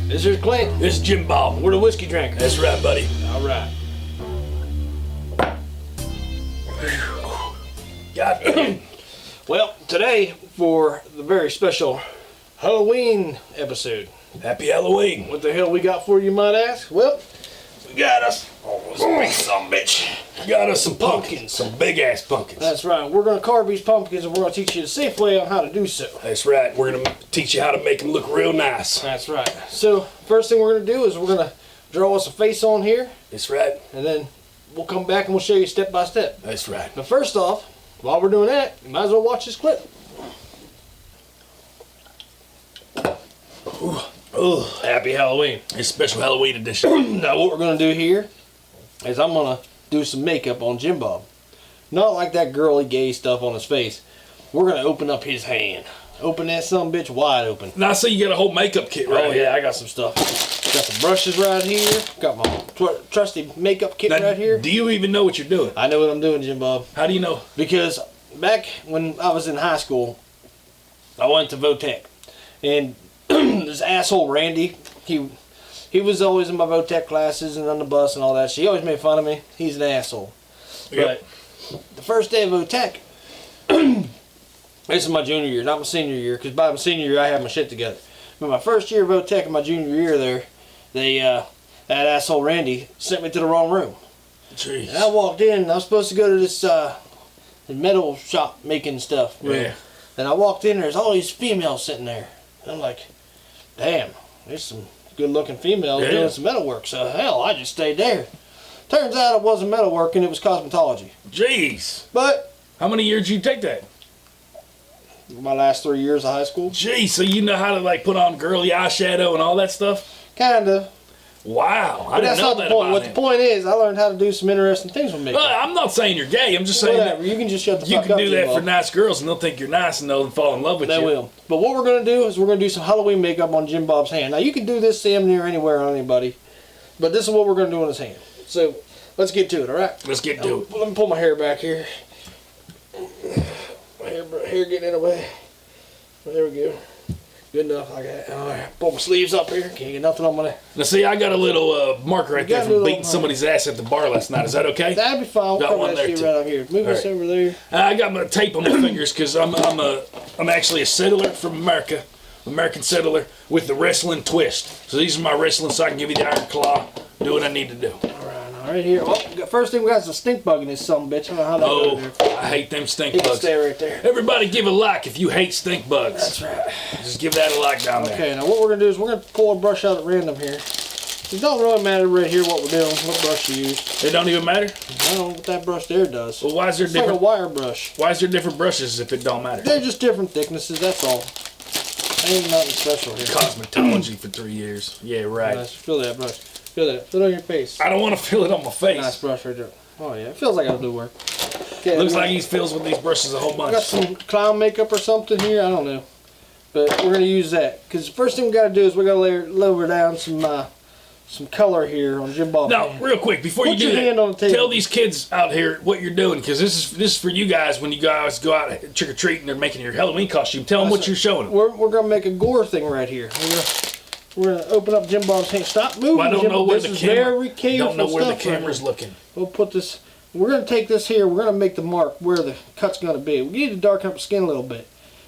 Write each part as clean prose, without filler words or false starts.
This is Clint. This is Jim Bob. We're the whiskey drinkers. That's right, buddy. All right. God damn. Well, today for the very special Halloween episode. Happy Halloween. What the hell we got for you, might ask? Well, We got us. Oh, this big son bitch. Got us some pumpkins. Some big ass pumpkins. that's right. We're going to carve these pumpkins and we're going to teach you the safe way on how to do so. That's right. We're going to teach you how to make them look real nice. That's right. So, first thing we're going to do is we're going to draw us a face on here, That's right. and then we'll come back and we'll show you step by step. That's right. But first off, while we're doing that, you might as well watch this clip. Oh, Happy Halloween. it's special Halloween edition. Now what we're going to do here is I'm going to do some makeup on Jim Bob. Not like that girly gay stuff on his face. We're going to open up his hand. Open that son bitch wide open. Now I see you got a whole makeup kit right Oh here. yeah, I got some stuff. Got some brushes right here. Got my trusty makeup kit Now, right here. do you even know what you're doing? I know what I'm doing, Jim Bob. How do you know? Because back when I was in high school, I went to Votech. And this asshole Randy, he was always in my Votech classes and on the bus and all that. She always made fun of me. He's an asshole. Yep. But the first day of Votech, this is my junior year, not my senior year, because by my senior year I had my shit together. But my first year of Votech and my junior year there, that asshole Randy sent me to the wrong room. Jeez. And I walked in, and I was supposed to go to this metal shop making stuff room. Yeah. And I walked in, there's all these females sitting there. And I'm like, damn, there's some good looking females Yeah. doing some metal work. So hell, I just stayed there. Turns out it wasn't metal work and it was cosmetology. Jeez. But How many years did you take that? my last 3 years of high school, Jeez, so you know how to like put on girly eyeshadow and all that stuff? kinda. Wow. I But didn't that's know not that the point. about What him. the point is, I learned how to do some interesting things with makeup. I'm not saying you're gay. I'm just saying Whatever, that you can just shut the you fuck can up. do that Jim for Bob. nice girls and they'll think you're nice and they'll fall in love with They you. will. But what we're going to do is we're going to do some Halloween makeup on Jim Bob's hand. Now, you can do this damn near anywhere on anybody, but this is what we're going to do on his hand. So, let's get to it, all right? Let's get to it. Let me pull my hair back here. My hair getting in the way. There we go. Good enough. I got. All right. Pull my sleeves up here. Can't get nothing on my. Now see, I got a little marker right You there got a from little- beating somebody's ass at the bar last night. Is that okay? That'd be fine. We'll Got cover one that there, shit too. right out here. Move All this right. over there. I got my tape on my fingers because I'm actually a settler from America, American settler with the wrestling twist. So these are my wrestling, so I can give you the iron claw, do what I need to do. All right here. Oh, first thing we got is a stink bug in this son bitch. I don't know how that Oh, goes there. I hate them stink He can bugs. stay right there. Everybody give a like if you hate stink bugs. That's right. Just give that a like down there. Okay, now what we're going to do is we're going to pull a brush out at random here. It don't really matter right here what we're doing, what brush you use. It don't even matter. I don't know what that brush there does. Well, why is there It's like a different? wire brush. Why is there different brushes if it don't matter? They're just different thicknesses, that's all. Ain't nothing special here. Cosmetology for 3 years. Yeah, right. Nice. Feel that brush. Feel that. Feel it on your face. I don't want to feel it on my face. Nice brush right there. Oh yeah, it feels like it'll do work. Okay, Looks we- like he fills with these brushes a whole I bunch. got some clown makeup or something here, I don't know. But we're going to use that. Because the first thing we got to do is we got to lower down some color here on Jim Bob's Now, hand. real quick, before Put you do your hand on the that, table. tell these kids out here what you're doing, because this is for you guys when you guys go out trick or treating. They're making your Halloween costume. Tell them what you're showing them. We're going to make a gore thing right here. We're gonna open up Jim Bob's hand. Stop moving, Well, I don't Jim. know where This the is camera. very careful Don't know where the stuff right camera's here. looking. We'll put this. We're gonna take this here. We're gonna make the mark where the cut's gonna be. We need to darken up the skin a little bit,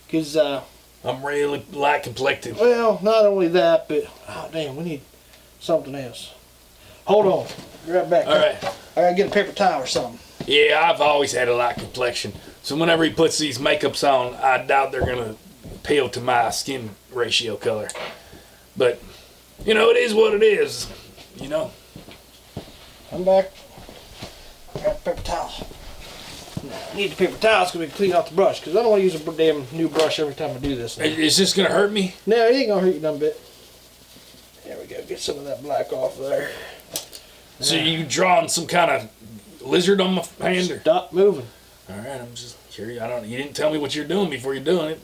cause I'm really light complected. well, not only that, but oh damn, we need something else. Hold on, be right back. All right. I gotta get a paper towel or something. Yeah, I've always had a light complexion. So whenever he puts these makeups on, I doubt they're gonna appeal to my skin ratio color. But you know, it is what it is. You know. Come back. I got a paper towel. I need the paper towels so we can clean out the brush, cause I don't want to use a damn new brush every time I do this. Now. Is this gonna hurt me? No, it ain't gonna hurt you none bit. There we go. Get some of that black off there. So you drawing some kind of lizard on my hand? Or? Stop moving. All right, I'm just curious. You didn't tell me what you're doing before you're doing it.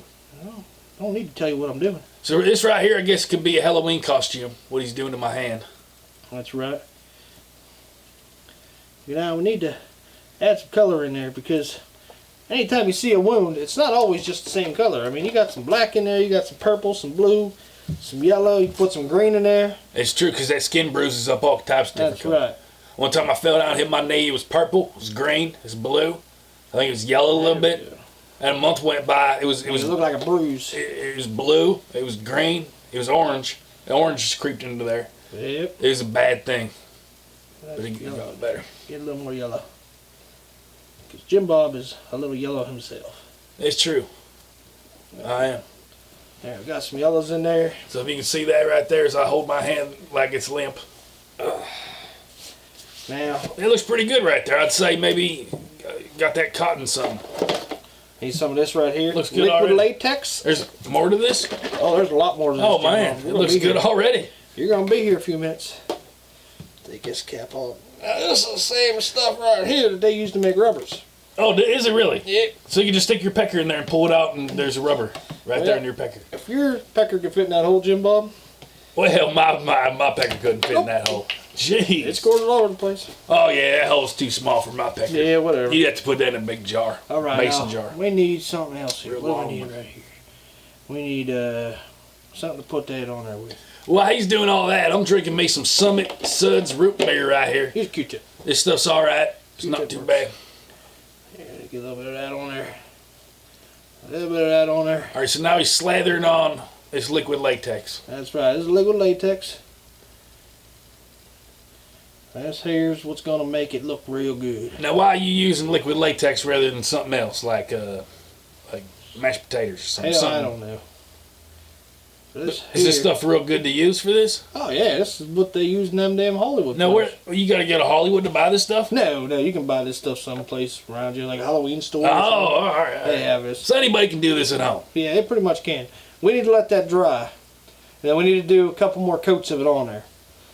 I don't need to tell you what I'm doing. So this right here, I guess, could be a Halloween costume. What he's doing to my hand. That's right. You know, we need to add some color in there because anytime you see a wound, it's not always just the same color. I mean, you got some black in there, you got some purple, some blue, some yellow. You put some green in there. It's true, because that skin bruises up all types of different That's colors. right. One time I fell down, hit my knee. It was purple. It was green. It was blue. I think it was yellow a little bit. And a month went by. It was It looked like a bruise. it was blue. It was green. It was orange. The orange just creeped into there. Yep. It was a bad thing. That's But it yellow. got better. Get a little more yellow. Because Jim Bob is a little yellow himself. It's true. I am. There, we got some yellows in there. So if you can see that right there as I hold my hand like it's limp. Now, It looks pretty good right there. I'd say maybe got that cotton something. need some of this right here. Looks good Liquid already. latex. There's more to this? Oh, there's a lot more to this. Oh Jim man, Bob. it We're gonna looks be good here. already. You're going to be here a few minutes. Take this cap off. Now, this is the same stuff right here that they used to make rubbers. Oh, is it really? Yep. So you can just stick your pecker in there and pull it out and there's a rubber right there in your pecker. If your pecker can fit in that hole, Jim Bob, Well, my pecker couldn't fit in that hole. Jeez. it scores all over the place. Oh yeah, that hole's too small for my pecker. Yeah, whatever. You'd have to put that in a big jar. All right, Mason now, jar. we need something else here. Real What do long we need one. right here? We need something to put that on there with. While he's doing all that, I'm drinking me some Summit Suds root beer right here. Here's Q-tip. This stuff's all right. It's not Q-tip too works. bad. Here, get a little bit of that on there. A little bit of that on there. All right, so now he's slathering on this liquid latex. That's right. This is liquid latex. Here's what's going to make it look real good. Now, why are you using liquid latex rather than something else like mashed potatoes or something? Hell, I something? don't know. This Is this here- stuff real good to use for this? Oh yeah, this is what they use in them damn Hollywood. No, places. where you got to go to Hollywood to buy this stuff? No, you can buy this stuff someplace around you, like a Halloween store. Oh, or something. all right. They have this. So anybody can do this at home. Yeah, it pretty much can. We need to let that dry. And then we need to do a couple more coats of it on there.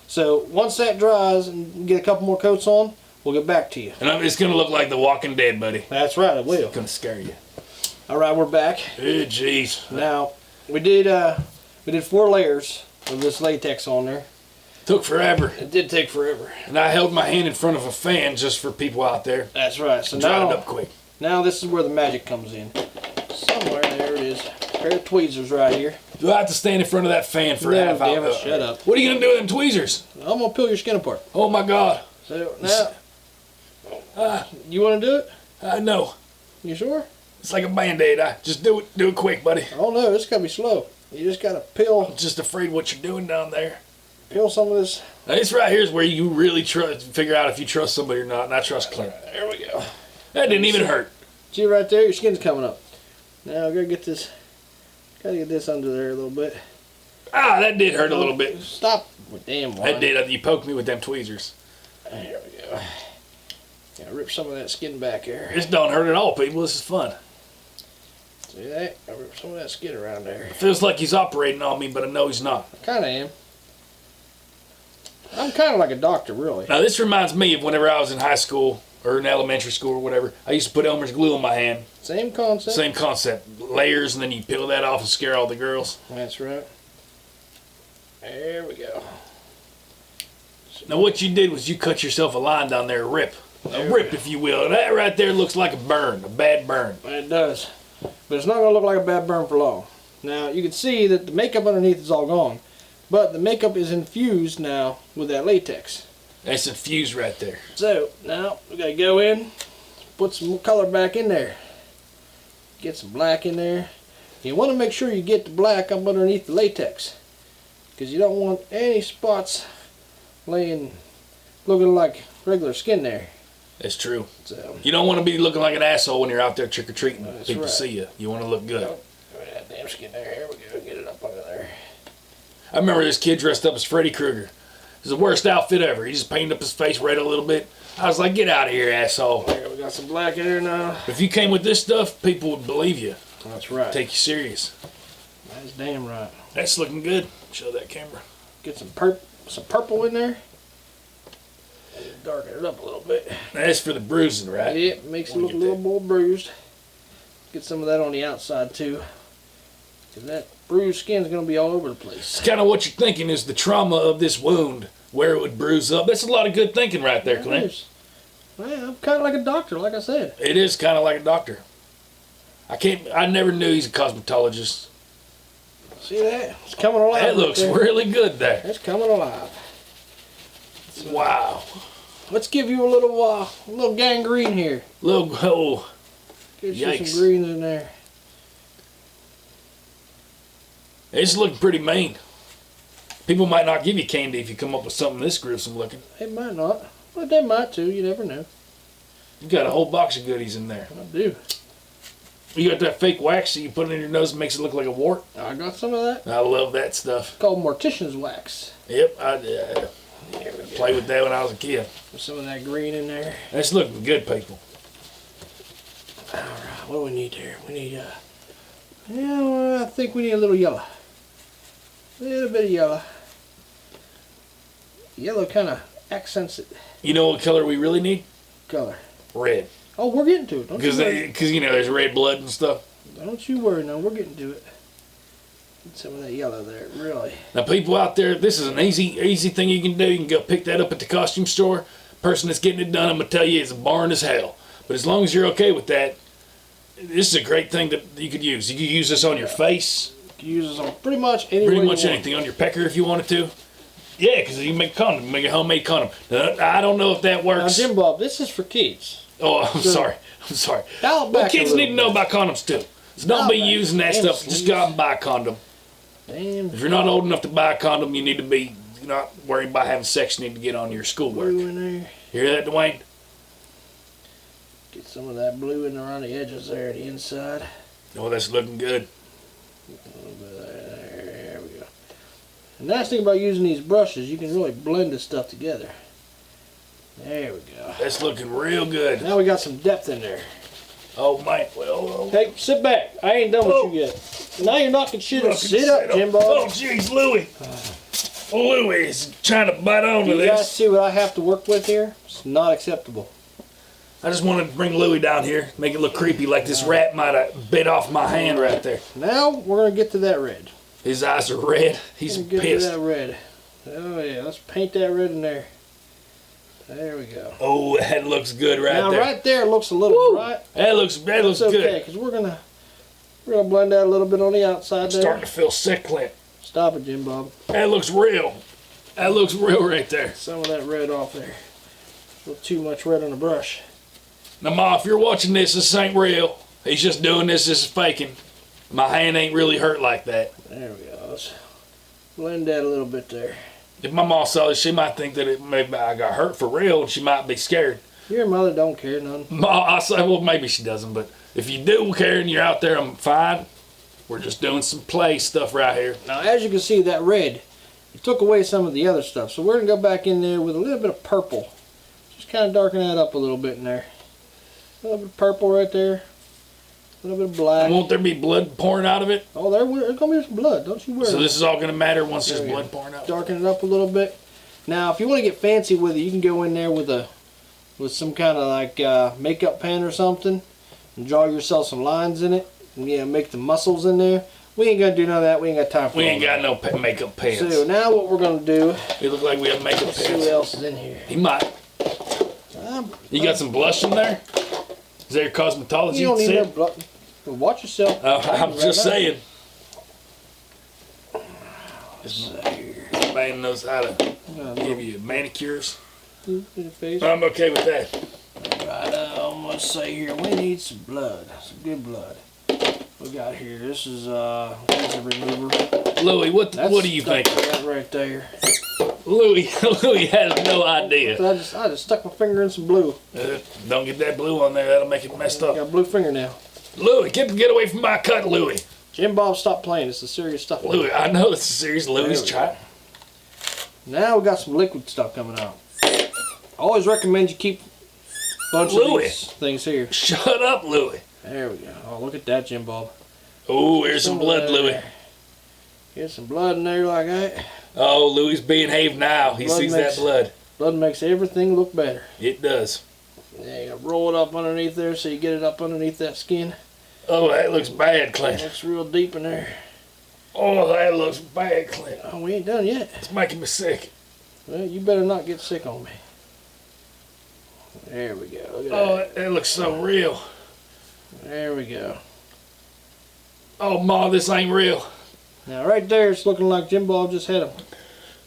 So once that dries and we get a couple more coats on, we'll get back to you. And it's going to look like The Walking Dead, buddy. That's right, it will. It's going to scare you. All right, we're back. Oh, jeez. Now we did 4 layers of this latex on there. Took forever. It did take forever. And I held my hand in front of a fan just for people out there. That's right. So Dried it now, up quick. now this is where the magic comes in. Somewhere there it is. A pair of tweezers right here. Do I have to stand in front of that fan for a No, half damn hour? it, shut up. What are you going to do with them tweezers? I'm gonna peel your skin apart. Oh my God. So now, you want to do it? I know. You sure? It's like a Band-Aid. Just do it quick, buddy. Oh no, it's gotta be slow. You just gotta peel I'm just afraid what you're doing down there. some of this. Now, this right here is where you really figure out if you trust somebody or not, and I trust Clint. There we go. That didn't even hurt. See right there, your skin's coming up. Now I gotta get this. Gotta get this under there a little bit. Ah, that did hurt a little bit. Stop with damn wine. That did. You poked me with them tweezers. There we go. Gotta rip some of that skin back there. This don't hurt at all, people. This is fun. See that? I rip some of that skin around there. It feels like he's operating on me, but I know he's not. I kinda am. I'm kinda like a doctor, really. Now, this reminds me of whenever I was in high school or in elementary school or whatever. I used to put Elmer's glue on my hand. Same concept. Same concept. Layers, and then you peel that off and scare all the girls. That's right. There we go. Now, what you did was you cut yourself a line down there, a rip, if you will. And that right there looks like a burn, a bad burn. It does. But it's not going to look like a bad burn for long. Now, you can see that the makeup underneath is all gone. But the makeup is infused now with that latex. That's infused right there. So, now we got to go in, put some color back in there. Get some black in there. You want to make sure you get the black up underneath the latex. Because you don't want any spots looking like regular skin there. That's true. So, You don't want to be looking like an asshole when you're out there trick-or-treating. That's People right. see you. You want to look good. oh, that damn skin there. Here we go. Get it up under there. I remember this kid dressed up as Freddy Krueger. It was the worst outfit ever. He just painted up his face red a little bit. I was like, get out of here, asshole. There, we got some black in there now. If you came with this stuff, people would believe you. That's right. Take you serious. That's damn right. That's looking good. Show that camera. Get some purple in there. And darken it up a little bit. That's for the bruising, right? Yeah, makes it Wanna look a get little more bruised. Get some of that on the outside too. Cause that bruised skin's gonna be all over the place. It's kind of what you're thinking is the trauma of this wound, where it would bruise up. That's a lot of good thinking right there, Clint. Yes. Well, I'm kind of like a doctor, like I said. It is kind of like a doctor. I never knew he's a cosmetologist. See that? It's coming alive. That looks right there. really good there. It's coming alive. Wow. Let's give you a little gangrene here. Little, oh, Get you Yikes. some greens in there. it's looking pretty mean. People might not give you candy if you come up with something this gruesome looking. They might not, but they might too. You never know. You got a whole box of goodies in there. I do. You got that fake wax that you put in your nose and makes it look like a wart. I got some of that. I love that stuff. It's called mortician's wax. Yep, I played with that when I was a kid. With some of that green in there. That's looking good, people. All right, what do we need here? We need I think we need a little yellow. A little bit of yellow. Yellow kind of accents it. You know what color we really need? Color. Red. Oh, we're getting to it. Don't you worry. Because you know there's red blood and stuff. Don't you worry. No, we're getting to it. Get some of that yellow there, really. Now, people out there, this is an easy thing you can do. You can go pick that up at the costume store. Person that's getting it done, I'm gonna tell you, is a barn as hell. But as long as you're okay with that, this is a great thing that you could use. You could use this on your face, You can use this on pretty much any way pretty you much want. anything on your pecker if you wanted to. Yeah, because you can make a condom, make a homemade condom. Now, I don't know if that Now, works. Jim Bob, this is for kids. Oh, I'm sorry. Dial it But back kids a need to little know about condoms too. So don't Dial be back. using that Damn stuff. Just go out and buy a condom. Damn. If you're not old enough to buy a condom, you need to be not worried about having sex. You need to get on your schoolwork. Blue in there. You hear that, Dwayne? Get some of that blue in around the edges there, the inside. Oh, that's looking good. A little bit of that there. There we go. The nice thing about using these brushes, you can really blend this stuff together. There we go. That's looking real good. Now we got some depth in there. Oh, man. Well, Hey, sit back. I ain't done with you yet. Now you're knocking shit up. Sit up, Jim Bob. Oh, jeez, Louie. Louie is trying to bite on to You guys this. see what I have to work with here? It's not acceptable. I just wanted to bring Louie down here, make it look creepy, like this rat might have bit off my hand right there. Now we're gonna get to that red. His eyes are red. He's Get to pissed. that red. Oh yeah, let's paint that red in there. There we go. Oh, that looks good right Now there. right there looks a little bright. That looks It's okay, good. because we're gonna blend that a little bit on the outside there. Starting to feel sick, Clint. Stop it, Jim Bob. That looks real. That looks real right there. Some of that red off there. A little too much red on the brush. Now, Ma, if you're watching this ain't real. He's just doing this is faking. My hand ain't really hurt like that. There we go. Let's blend that a little bit there. If my mom saw this, she might think that maybe I got hurt for real, and she might be scared. Your mother don't care none. Ma, I say, well, maybe she doesn't, but if you do care and you're out there, I'm fine. We're just doing some play stuff right here. Now, as you can see, that red, it took away some of the other stuff. So we're going to go back in there with a little bit of purple. Just kind of darken that up a little bit in there. A little bit of purple right there. A little bit of black. Won't there be blood pouring out of it? Oh, there's going to be some blood. Don't you worry. So this is all going to matter once there's There we go. blood pouring out? Darken it up a little bit. Now, if you want to get fancy with it, you can go in there with some kind of like makeup pen or something and draw yourself some lines in it. And, make the muscles in there. We ain't gonna do none of that. We ain't got time for We all ain't got no makeup pants. So now what we're gonna do? It look like we have makeup Let's see what pants. else is in here. He might. You got some blush in there? Is that your cosmetology You don't need no set? blood. Watch yourself. I'm just Right saying. now. This man knows how to give you manicures. In the face. I'm okay with that. Right, I'm gonna say here we need some blood, some good blood. We got here. This is laser remover. Louis, what That's do you stuck think? that right there. Louis has no idea. I just stuck my finger in some blue. Don't get that blue on there. That'll make it messed I up. got a blue fingernail. Louis, get away from my cut, Louis. Jim Bob, stop playing. It's the serious stuff. Louis, I know this is serious. Louis, There we try. Now we got some liquid stuff coming out. I always recommend you keep a bunch of Louis. these things here. Shut up, Louis. There we go. Oh, look at that, Jim Bob. Oh, here's some blood, of Louis. that. Get some blood in there like that. Oh, Louis being haved now. He Blood sees makes- that blood. Blood makes everything look better. It does. Yeah, you roll it up underneath there so you get it up underneath that skin. Oh, that looks bad, Clint. Looks real deep in there. Oh, that looks bad, Clint. Oh, we ain't done yet. It's making me sick. Well, you better not get sick on me. There we go. Look at Oh, that. that looks so real. There we go. Oh, Ma, this ain't real. Now right there, it's looking like Jim Bob just had a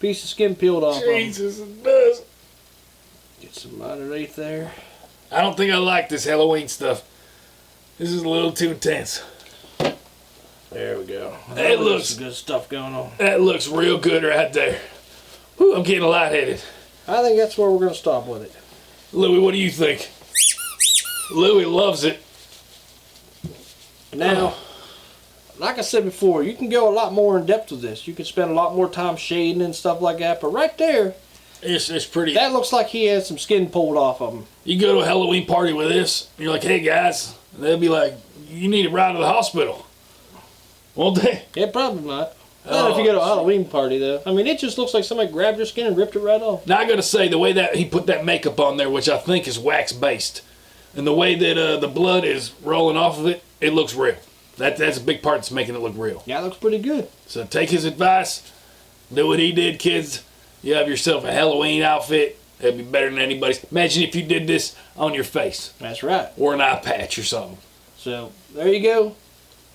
piece of skin peeled off. Jesus, it does. Get some underneath there. I don't think I like this Halloween stuff. This is a little too intense. There we go. That looks some good stuff going on. That looks real good right there. Whew, I'm getting lightheaded. I think that's where we're going to stop with it. Louie, what do you think? Louie loves it. Now, like I said before, you can go a lot more in depth with this. You can spend a lot more time shading and stuff like that. But right there, It's pretty. that looks like he had some skin pulled off of him. You go to a Halloween party with this, and you're like, hey guys, and they'll be like, you need to ride to the hospital. Won't they? Yeah, probably not. Not if you go to a Halloween party, though. I mean, it just looks like somebody grabbed your skin and ripped it right off. Now I gotta say, the way that he put that makeup on there, which I think is wax based, and the way that the blood is rolling off of it, it looks real. That's a big part that's making it look real. Yeah, it looks pretty good. So take his advice, do what he did, kids. You have yourself a Halloween outfit. It'd be better than anybody's. Imagine if you did this on your face, That's right. or an eye patch or something. So, there you go.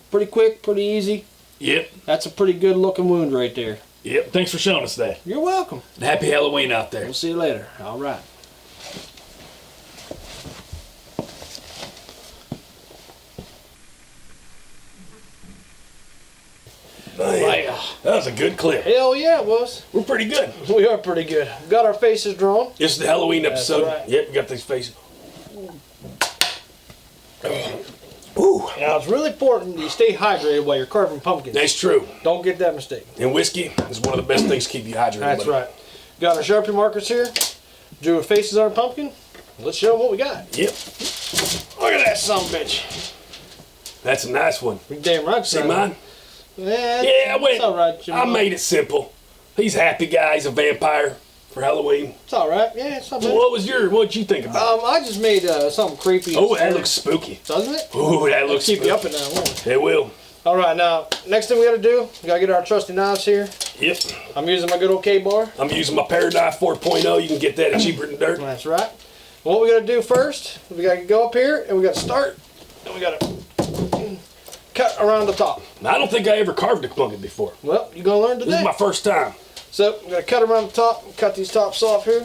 Pretty quick, pretty easy. Yep, That's a pretty good looking wound right there. yep. Thanks for showing us that. You're welcome. And happy Halloween out there. We'll see you later. All right. Right. That was a good clip. Hell yeah, it was. We're pretty good. We are pretty good. Got our faces drawn. This is the Halloween episode. right. Yep, we got these faces. Ooh, Now, it's really important that you stay hydrated while you're carving pumpkins. that's true. Don't get that mistake. And whiskey is one of the best things to keep you hydrated. That's buddy. right. Got our Sharpie markers here. Drew our faces on our pumpkin. Let's show them what we got. Yep, Look at that son of a bitch. that's a nice one. You damn right. See son. mine? Yeah, Yeah, I went. It's all right, Jim. I made it simple. He's a happy guy. He's a vampire for Halloween. It's all right. Yeah, it's not bad. What'd you think about? I just made something creepy. Oh, that looks spooky. Doesn't it? Ooh, that looks Keep spooky. you up at night, won't it? It will. All right, now, next thing we got to do, we got to get our trusty knives here. Yep. I'm using my good old K-bar. I'm using my Paradise 4.0. You can get that at Cheaper Than Dirt. That's right. What we got to do first, we got to go up here, and we got to start, and we got to cut around the top. Now, I don't think I ever carved a pumpkin before. Well, you're going to learn This today. is my first time. So, we're going to cut around the top, cut these tops off here.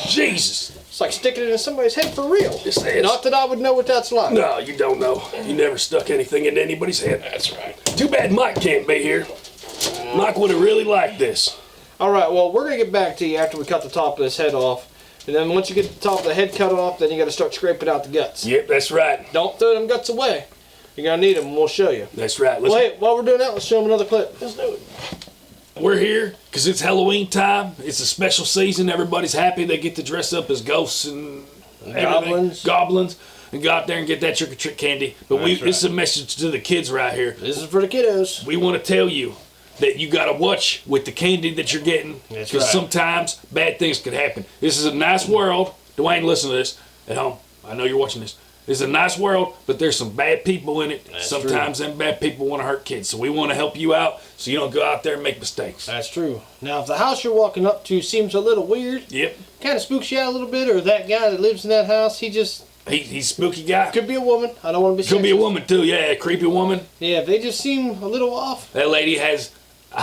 Jesus. It's like sticking it in somebody's head for real. Yes, it is. Not that I would know what that's like. No, you don't know. You never stuck anything into anybody's head. That's right. Too bad Mike can't be here. Mike would have really liked this. All right, well, we're going to get back to you after we cut the top of this head off. And then once you get the top of the head cut off, then you got to start scraping out the guts. Yep, that's right. Don't throw them guts away. You're going to need them, and we'll show you. That's right. Let's, Well, hey, while we're doing that, let's show them another clip. let's do it. We're here because it's Halloween time. It's a special season. Everybody's happy. They get to dress up as ghosts and everything. Goblins. And go out there and get that trick-or-treat candy. But That's this is a message to the kids right here. This is for the kiddos. We want to tell you that you got to watch with the candy that you're getting. That's Because right. sometimes bad things could happen. This is a nice world. Dwayne, listen to this at home. I know you're watching this. It's a nice world, but there's some bad people in it. That's Sometimes them bad people want to hurt kids. So we want to help you out so you don't go out there and make mistakes. That's true. Now, if the house you're walking up to seems a little weird, Yep. kind of spooks you out a little bit, or that guy that lives in that house, he just He's a spooky guy. could be a woman. I don't want to be Could be a sexist. woman too. Yeah, a creepy woman. Yeah, if they just seem a little off, That lady has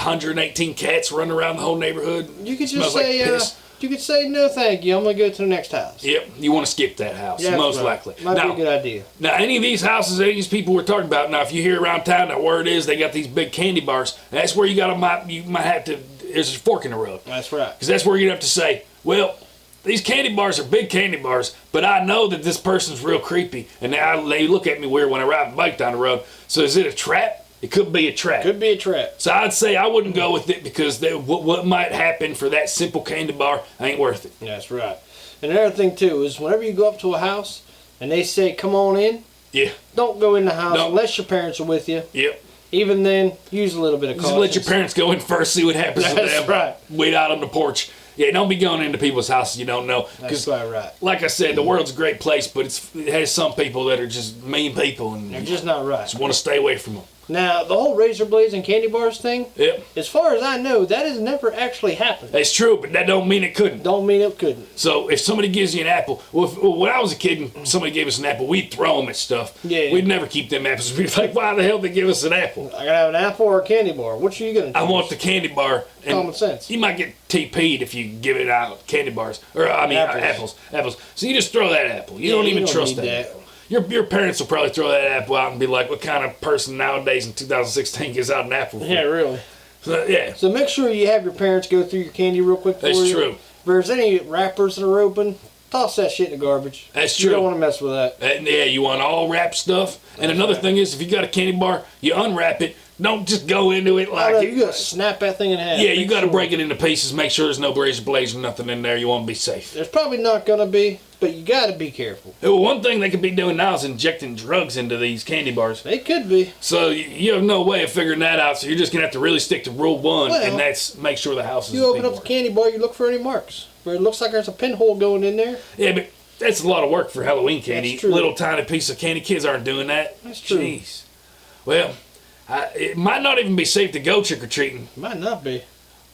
118 cats running around the whole neighborhood. you could just Smells like say, piss. you could say, no thank you, I'm going to go to the next house. Yep, you want to skip that house, Yeah, most right. likely. Might be Now, a good idea. now, any of these houses, any of these people we're talking about, now, if you hear around town that word is they got these big candy bars, that's where you might have to, there's a fork in the road. That's right. Because that's where you'd have to say, well, these candy bars are big candy bars, but I know that this person's real creepy, and they look at me weird when I ride my bike down the road. So is it a trap? It could be a trap. Could be a trap. So I'd say I wouldn't go with it because what might happen for that simple candy bar ain't worth it. That's right. And another thing, too, is whenever you go up to a house and they say, come on in, Yeah, don't go in the house No. unless your parents are with you. yep. Even then, use a little bit of Just caution. let your parents go in first, see what happens to That's them. right. Wait out on the porch. Yeah, don't be going into people's houses you don't know. That's Because, quite right. like I said, the world's a great place, but it has some people that are just mean people and They're just not right. just want to stay away from them. Now, the whole razor blades and candy bars thing, Yep. as far as I know, that has never actually happened. That's true, but that don't mean it couldn't. Don't mean it couldn't. So if somebody gives you an apple, when I was a kid and somebody gave us an apple, we'd throw them at stuff. Yeah. We'd never keep them apples. We'd be like, why the hell did they give us an apple? I gotta have an apple or a candy bar. Which are you gonna choose? I want the candy bar. And Common sense. You might get TP'd if you give it out candy bars. Or, I mean, Apples. apples. So you just throw that apple. You Yeah, don't you even don't trust need that. that. Your parents will probably throw that apple out and be like, what kind of person nowadays in 2016 gives out an apple? Yeah, really. So, yeah. So make sure you have your parents go through your candy real quick for That's you. true. If there's any wrappers that are open, toss that shit in the garbage. That's You true. don't want to mess with that. And yeah, you want all wrapped stuff. And another right. thing is, if you got a candy bar, you unwrap it. Don't just go into it like Oh, no, it. you gotta snap that thing in half. Yeah, you Make got to sure. break it into pieces. Make sure there's no razor blades or nothing in there. You want to be safe. There's probably not gonna be, but you gotta be careful. Well, one thing they could be doing now is injecting drugs into these candy bars. They could be. So you have no way of figuring that out. So you're just gonna have to really stick to rule one, Well, and that's make sure the house is. You open a up the candy bar, you look for any marks where it looks like there's a pinhole going in there. Yeah, but that's a lot of work for Halloween candy. That's true. Little tiny piece of candy. Kids aren't doing that. That's true. Jeez. Well, it might not even be safe to go trick or treating. Might not be.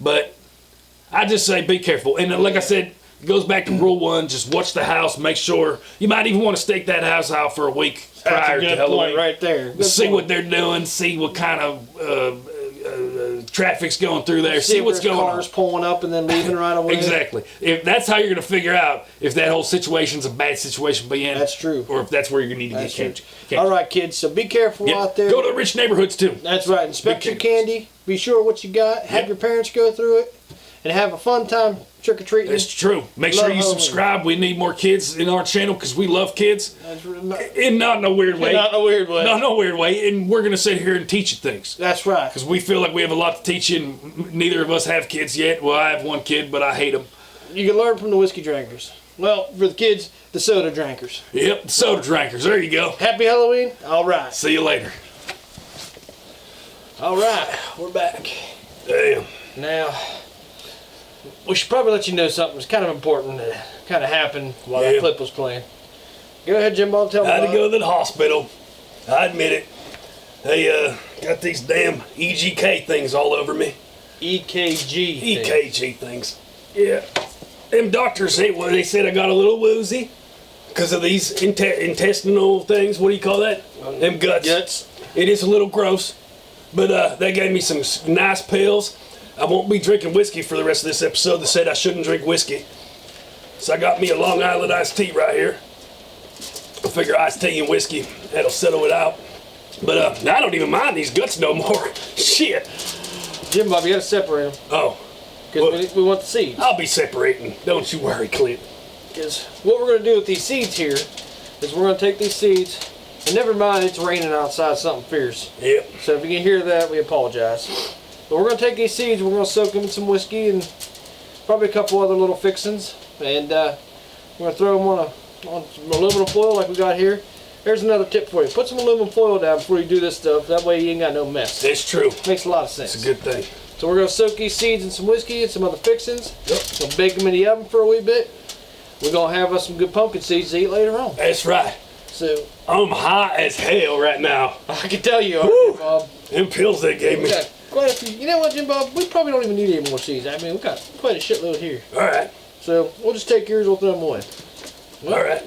But I just say be careful. And like I said, it goes back to rule one. Just watch the house. Make sure. You might even want to stake that house out for a week That's prior a to good Halloween. point right there. Good See point. what they're doing. See what kind of traffic's going through there. See if what's there's going on. cars pulling up and then leaving right away. Exactly. If that's how you're going to figure out if that whole situation's a bad situation to be in. That's true. Or if that's where you're going to need to That's get true. catch. All right, kids. So be careful Yep. out there. Go to the rich neighborhoods too. That's right. Inspect Be your careful. candy. Be sure what you got. Have Yep. your parents go through it, and have a fun time trick or treating. That's true. Make sure Love you Halloween. subscribe. We need more kids in our channel because we love kids. And not in a weird way. Not in a weird way. Not in a weird way. And we're going to sit here and teach you things. That's right. Because we feel like we have a lot to teach you, and neither of us have kids yet. Well, I have one kid, but I hate him. You can learn from the whiskey drinkers. Well, for the kids, the soda drinkers. Yep, soda drinkers. There you go. Happy Halloween. All right. See you later. All right. We're back. Damn. Now, we should probably let you know something that's kind of important that kind of happened while Yeah. that clip was playing. Go ahead, Jimbo. Tell me I had to about go it. to the hospital. I admit it. They got these damn EGK things all over me. EKG. thing. EKG things. Yeah. Them doctors they said I got a little woozy because of these intestinal things. What do you call that? Them guts. Guts. It is a little gross, but they gave me some nice pills. I won't be drinking whiskey for the rest of this episode. They said I shouldn't drink whiskey. So I got me a Long Island iced tea right here. I figure iced tea and whiskey, that'll settle it out. But I don't even mind these guts no more. Shit. Jimbo, you got to separate them Oh, because we want the seeds. I'll be separating. Don't you worry, Clint. Because what we're going to do with these seeds here is we're going to take these seeds, and never mind it's raining outside something fierce. Yep. So if you can hear that, we apologize. But we're going to take these seeds, we're going to soak them in some whiskey and probably a couple other little fixings. And we're going to throw them on some aluminum foil like we got here. There's another tip for you. Put some aluminum foil down before you do this stuff. That way you ain't got no mess. That's true. Makes a lot of sense. It's a good thing. So we're going to soak these seeds in some whiskey and some other fixings. Yep. Gonna bake them in the oven for a wee bit. We're going to have us some good pumpkin seeds to eat later on. That's right. So I'm hot as hell right now. I can tell you, Woo! Bob. Them pills they gave We me. got quite a few. You know what, Jim Bob? We probably don't even need any more seeds. I mean, we got quite a shitload here. All right. So we'll just take yours. We'll throw them away. All right.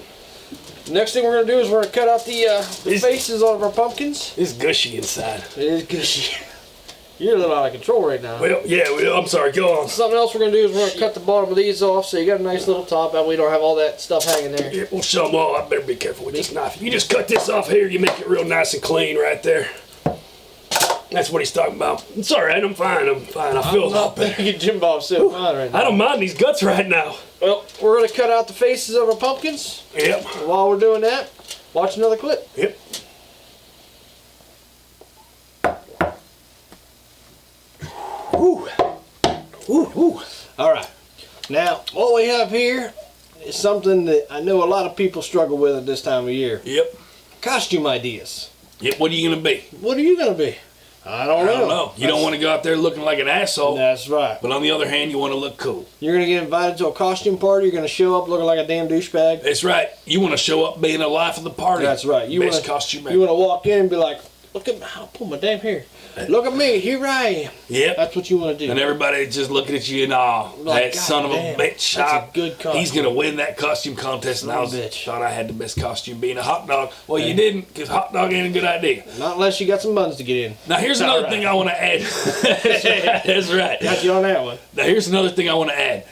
Next thing we're gonna do is we're gonna cut out the faces of our pumpkins. It's gushy inside. It is gushy. You're a little out of control right now. Well, yeah, I'm sorry. Go on. Something else we're gonna do is we're gonna cut the bottom of these off so you got a nice little top out. We don't have all that stuff hanging there. Yeah, we'll show them all. I better be careful with this knife. You just cut this off here, you make it real nice and clean right there. That's what he's talking about. It's all right. I'm fine. I feel a lot better. Jim Bob's so fine right now. I don't mind these guts right now. Well, we're gonna cut out the faces of our pumpkins. Yep. While we're doing that, watch another clip. Yep. Woo. Woo. Woo. All right. Now, what we have here is something that I know a lot of people struggle with at this time of year. Yep. Costume ideas. Yep. What are you gonna be? What are you gonna be? I don't know. You don't want to go out there looking like an asshole. That's right. But on the other hand, you want to look cool. You're gonna get invited to a costume party. You're gonna show up looking like a damn douchebag. That's right. You want to show up being the life of the party. That's right. You Best wanna, costume ever. You wanna walk in and be like, look at me. I'll pull my damn hair. Look at me. Here I am. Yep. That's what you want to do. And everybody just looking at you and Like, that son of a goddamn, bitch. that's a good costume. He's gonna win that costume contest, and Son of a bitch. thought I had the best costume being a hot dog. Well, you didn't, because hot dog ain't a good idea. Not unless you got some buns to get in. Now here's All another right. thing I want to add. That's right. Got you on that one. Now here's another thing I want to add.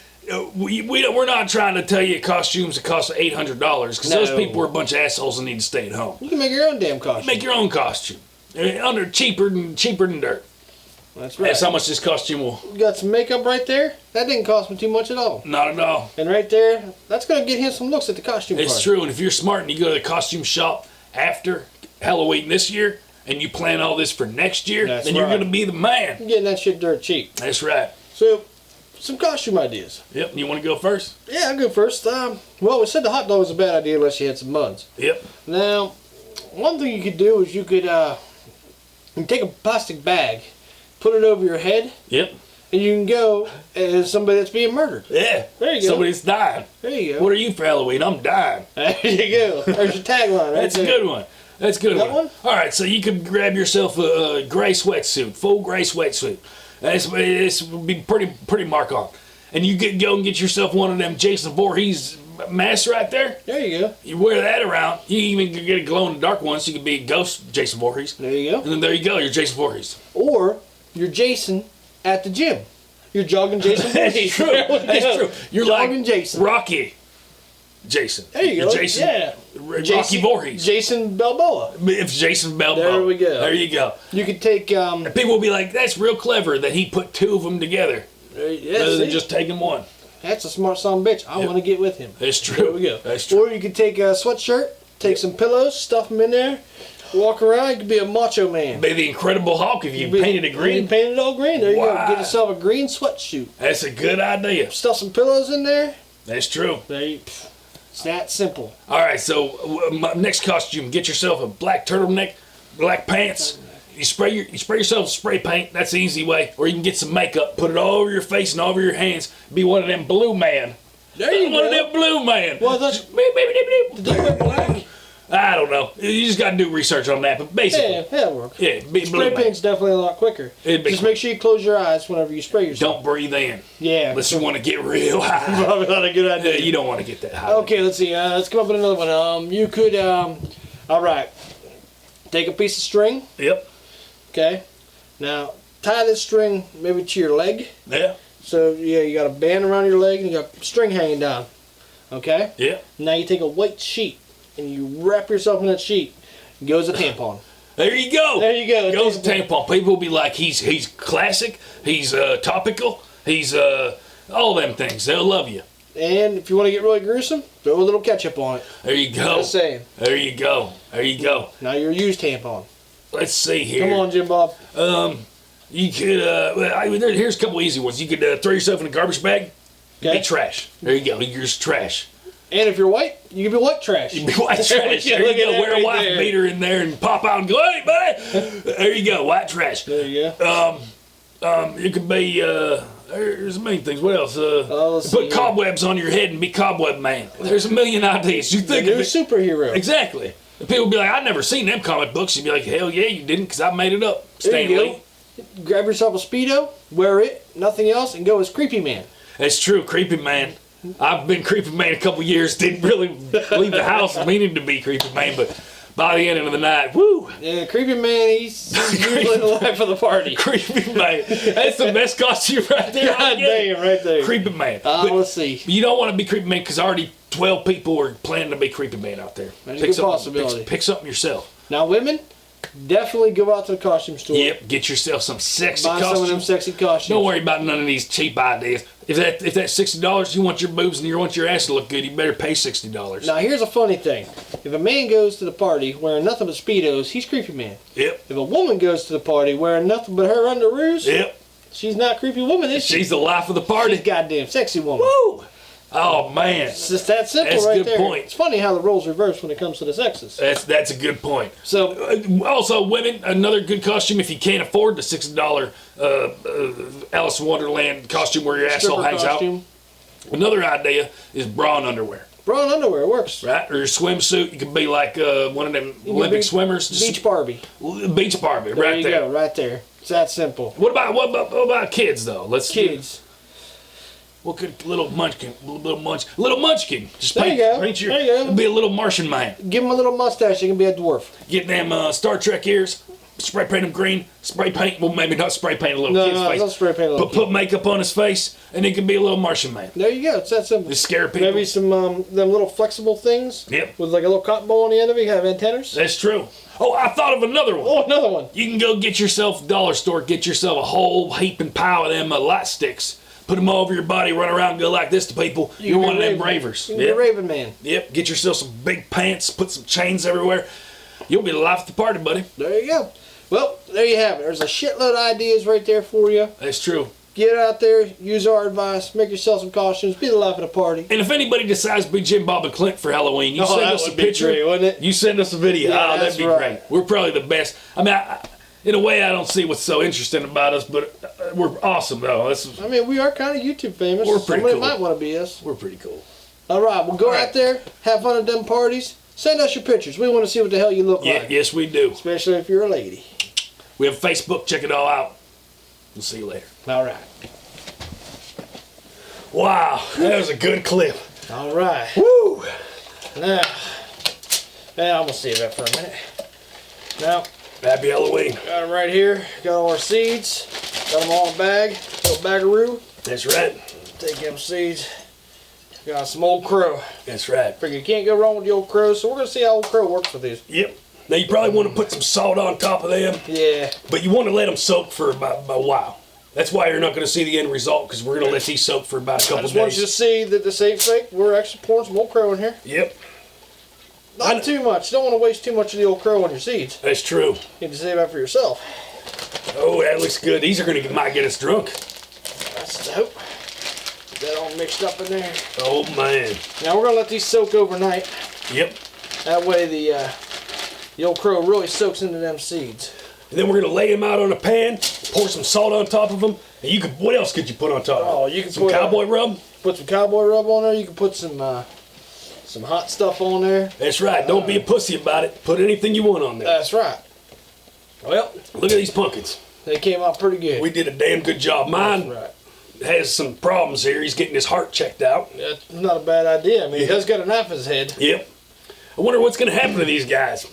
We're not trying to tell you costumes that cost $800 because those No. people are a bunch of assholes and need to stay at home. You can make your own damn costume. Make your own costume. Under cheaper than dirt. That's right. That's how much this costume will. You got some makeup right there. That didn't cost me too much at all. Not at all. And right there, that's going to get him some looks at the costume It's party. true, and if you're smart and you go to the costume shop after Halloween this year, and you plan all this for next year, That's then you're right. going to be the man. You're getting that shit dirt cheap. That's right. So, some costume ideas. Yep. You want to go first? Yeah, I'll go first. Well, we said the hot dog was a bad idea unless you had some buns. Yep. Now, one thing you could do is you could take a plastic bag, put it over your head, Yep. and you can go as somebody that's being murdered. Yeah. There you go. Somebody's dying. There you go. What are you for Halloween? I'm dying. There you go. There's your tagline right That's a there. good one. That's a good That one. one? All right, so you could grab yourself a gray sweatsuit, full gray sweatsuit. This would be pretty mark on. And you go and get yourself one of them Jason Voorhees masks right there. There you go. You wear that around. You even could get a glow in the dark one, so you could be a ghost Jason Voorhees. There you go. And then there you go, you're Jason Voorhees. Or you're Jason at the gym. You're jogging Jason. That's true. There we That's go. true. You're jogging like Jason. Rocky Jason. There you You're go. Jason. Yeah. Rocky Voorhees. Jason Balboa. If Jason Balboa. There we go. There you go. You could take People will be like, that's real clever that he put two of them together yeah, rather than see? just taking one. That's a smart son of a bitch. I want to get with him. That's true. There we go. That's true. Or you could take a sweatshirt, take some pillows, stuff them in there, walk around. You could be a macho man. Be the Incredible Hulk if you painted it green. Painted it all green. There you Wow. go. Get yourself a green sweatsuit. That's a good idea. Stuff some pillows in there. That's true. There you. It's that simple. All right, so my next costume, get yourself a black turtleneck, black pants. You spray yourself with spray paint. That's the easy way. Or you can get some makeup, put it all over your face and all over your hands. Be one of them blue man. There you One go. of them blue man. Well, that's. Did they wear black? I don't know. You just got to do research on that. But basically, Yeah, that'll work. yeah, be blue Spray man. paint's definitely a lot quicker. It'd be Just make sure you close your eyes whenever you spray yourself. Don't breathe in Yeah. unless you want to get real high. Probably not a good Yeah, idea. you don't want to get that high. Okay, let's see. Let's come up with another one. You could, all right, take a piece of string. Yep. Okay. Now tie this string maybe to your leg. Yeah. So yeah, you got a band around your leg and you got string hanging down. Okay. Yeah. Now you take a white sheet and you wrap yourself in that sheet. Goes a tampon. There you go. There you go. Goes a tampon. People will be like, he's classic. He's topical. He's all them things. They'll love you. And if you want to get really gruesome, throw a little ketchup on it. There you go. Just saying. There you go. There you go. Now you're a used tampon. Let's see here. Come on, Jim Bob. You could. Here's a couple easy ones. You could throw yourself in a garbage bag. Okay. Be trash. There you go. You're just trash. And if you're white, you can be white trash. You be white trash. Yeah, There look you at go. that Wear a right wife there. beater in there and pop out and go, hey, buddy. There you go. White trash. There you go. You could be. There's a million things. What else? let's see Put here. cobwebs on your head and be cobweb man. There's a million ideas. You The think new of it. superhero. Exactly. And people be like, I've never seen them comic books. You'd be like, hell yeah, you didn't, because I made it up. There Stan you Lee. go. Grab yourself a Speedo, wear it, nothing else, and go as Creepy Man. That's true, creepy man. I've been creepy man a couple years. Didn't really leave the house meaning to be creepy man, but by the end of the night, woo, Yeah, Creepy Man, he's usually the life of the party. creepy man. That's the best costume right there. God damn, right there. Creepy man. But Let's see. you don't want to be creepy man because already 12 people are planning to be creepy man out there. That's a good possibility. Pick something yourself. Now, women, definitely go out to the costume store. Yep, get yourself some sexy Buy some of them costumes. sexy costumes. Don't worry about none of these cheap ideas. If that's $60, you want your boobs and you want your ass to look good, you better pay $60. Now, here's a funny thing. If a man goes to the party wearing nothing but Speedos, he's Creepy Man. Yep. If a woman goes to the party wearing nothing but her underoos, Yep. she's not Creepy Woman, is she? She's the life of the party. She's goddamn sexy woman. Woo! Oh man, It's just that simple That's a right good there. point. It's funny how the roles reverse when it comes to the sexes. that's a good point. So, Also, women, another good costume if you can't afford the $60 Alice in Wonderland costume where your asshole stripper hangs costume. out. Another idea is bra and underwear. Bra and underwear works. Right? Or your swimsuit. You could be like one of them Olympic swimmers. Beach Barbie. Beach Barbie, There right you there. go, right there. It's that simple. What about kids though? Let's Kids. What could little munchkin? Just There you go. paint your. There you go. Be a little Martian man. Give him a little mustache, you can be a dwarf. Get them Star Trek ears. Spray paint them green. Spray paint. Well, maybe not spray paint a little No, kid's face. don't spray paint a little Put makeup on his face, and he can be a little Martian man. There you go. It's that simple. Just scare people. Maybe some them little flexible things. Yep. With like a little cotton ball on the end of it. You have antennas. That's true. Oh, I thought of another one. Oh, another one. You can go get yourself dollar store, get yourself a whole heaping pile of them light sticks. Put them all over your body, run around, go like this to people. You're one of them ravers. You can be a Raven Man. Yep. Get yourself some big pants, put some chains everywhere. You'll be the life of the party, buddy. There you go. Well, there you have it. There's a shitload of ideas right there for you. That's true. Get out there, use our advice, make yourself some costumes, be the life of the party. And if anybody decides to be Jim Bob and Clint for Halloween, you send that us a would be picture, great, wouldn't it? You send us a video. Yeah, that'd that's be right. great. We're probably the best. I mean, in a way, I don't see what's so interesting about us, but we're awesome though. I mean, we are kind of YouTube famous. We're pretty Somebody cool. might want to be us. We're pretty cool. All right, well, go All right. out there, have fun at them parties. Send us your pictures. We want to see what the hell you look Yeah, like. yes, we do. Especially if you're a lady. We have Facebook. Check it all out. We'll see you later. All right. Wow, that was a good clip. All right. Woo! Now, I'm going to save that for a minute. Now, Happy Halloween. got them right here. Got all our seeds. Got them all in a bag. Little bagaroo. That's right. Take them seeds. Got some Old Crow. That's right. Figure you can't go wrong with the Old Crow, so we're going to see how Old Crow works with these. Yep. Now you probably want to put some salt on top of them, Yeah. but you want to let them soak for about a while. That's why you're not going to see the end result, because we're going to let these soak for about a I couple just want you to days. see that this ain't fake. We're actually pouring some Old Crow in here. Yep, Not too much. Don't want to waste too much of the Old Crow on your seeds. that's true. You need to save that for yourself. Oh, that looks good. These are going to might get us drunk. That's dope. Get that all mixed up in there. Oh man. Now we're going to let these soak overnight. Yep. That way the Old Crow really soaks into them seeds. And then we're going to lay them out on a pan, pour some salt on top of them, and you could. What else could you put on top of them? Oh, you can some put cowboy rub. Put some cowboy rub on there. You can put some hot stuff on there. That's right. Don't be a pussy about it. Put anything you want on there. That's right. Well, Look at these pumpkins. they came out pretty good. We did a damn good job. Mine Right. has some problems here. He's getting his heart checked out. That's not a bad idea. I mean, he does got a knife in his head. Yep. I wonder what's going to happen to these guys.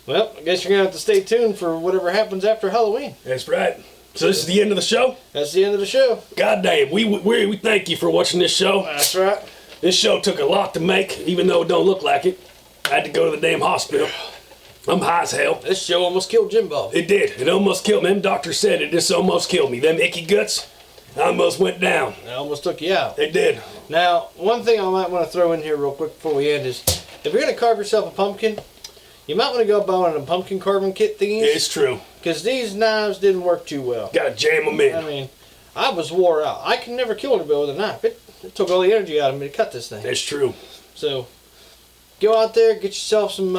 Well, I guess you're going to have to stay tuned for whatever happens after Halloween. That's right. So this is the end of the show? That's the end of the show. God damn. We thank you for watching this show. That's right. This show took a lot to make, even though it don't look like it. I had to go to the damn hospital. I'm high as hell. This show almost killed Jim Bob. It did. It almost killed me. Them doctors said it just almost killed me. Them icky guts, I almost went down. It almost took you out. It did. Now, one thing I might want to throw in here real quick before we end is, if you're going to carve yourself a pumpkin, you might want to go buy one of them pumpkin carving kit thingies. It's true. Because these knives didn't work too well. Gotta jam them in. I mean, I was wore out. I can never kill anybody with a knife. It took all the energy out of me to cut this thing. That's true. So, go out there, get yourself some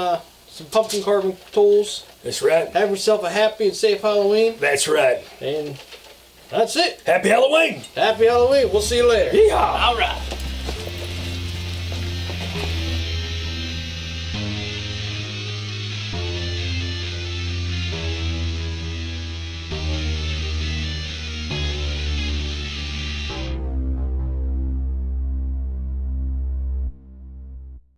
pumpkin carving tools. That's right. Have yourself a happy and safe Halloween. That's right. And that's it. Happy Halloween. Happy Halloween. We'll see you later. Yeehaw. All right.